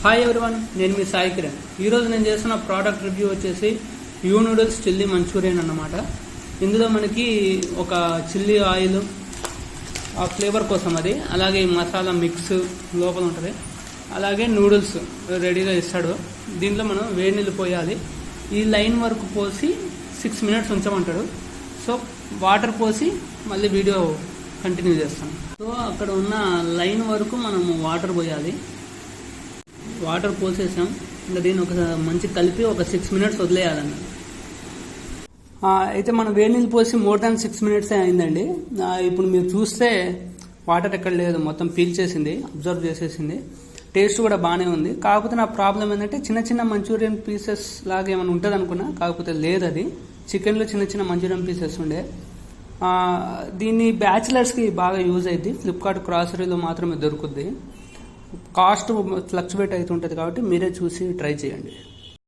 Hi everyone, నేను మీ సాయి కిరణ్. ఈరోజు నేను చేస్తున్న ప్రోడక్ట్ రివ్యూ వచ్చేసి యూ నూడిల్స్ చిల్లీ మంచూరియన్ అన్నమాట. ఇందులో మనకి ఒక చిల్లీ ఆయిల్ ఆ ఫ్లేవర్ కోసం అది, అలాగే మసాలా మిక్స్ లోపల ఉంటుంది, అలాగే నూడిల్స్ రెడీగా ఇస్తాడు. దీంట్లో మనం వేడి నీళ్ళు పోయాలి. ఈ లైన్ వరకు పోసి 6 minutes ఉంచమంటాడు. సో వాటర్ పోసి మళ్ళీ వీడియో కంటిన్యూ చేస్తాం. సో అక్కడ ఉన్న లైన్ వరకు మనము వాటర్ పోయాలి. వాటర్ పోసేసాం. ఇంకా దీన్ని ఒక మంచి కలిపి ఒక 6 minutes వదిలేయాలన్న. అయితే మనం వేడి నీళ్ళు పోసి మోర్ దాన్ 6 minutes అయిందండి. ఇప్పుడు మీరు చూస్తే వాటర్ ఎక్కడ లేదు, మొత్తం పీల్చేసింది, అబ్జర్వ్ చేసేసింది. టేస్ట్ కూడా బాగానే ఉంది. కాకపోతే నా ప్రాబ్లం ఏంటంటే చిన్న చిన్న మంచూరియన్ పీసెస్ లాగా ఏమైనా ఉంటుంది అనుకున్నా, కాకపోతే లేదు. అది చికెన్లో చిన్న చిన్న మంచూరియన్ పీసెస్ ఉండే. దీన్ని బ్యాచిలర్స్కి బాగా యూజ్ అయింది. ఫ్లిప్కార్ట్ గ్రాసరీలో మాత్రమే దొరుకుద్ది. కాస్ట్ ఫ్లక్చువేట్ అవుతుంటుంది కాబట్టి మీరే చూసి ట్రై చేయండి.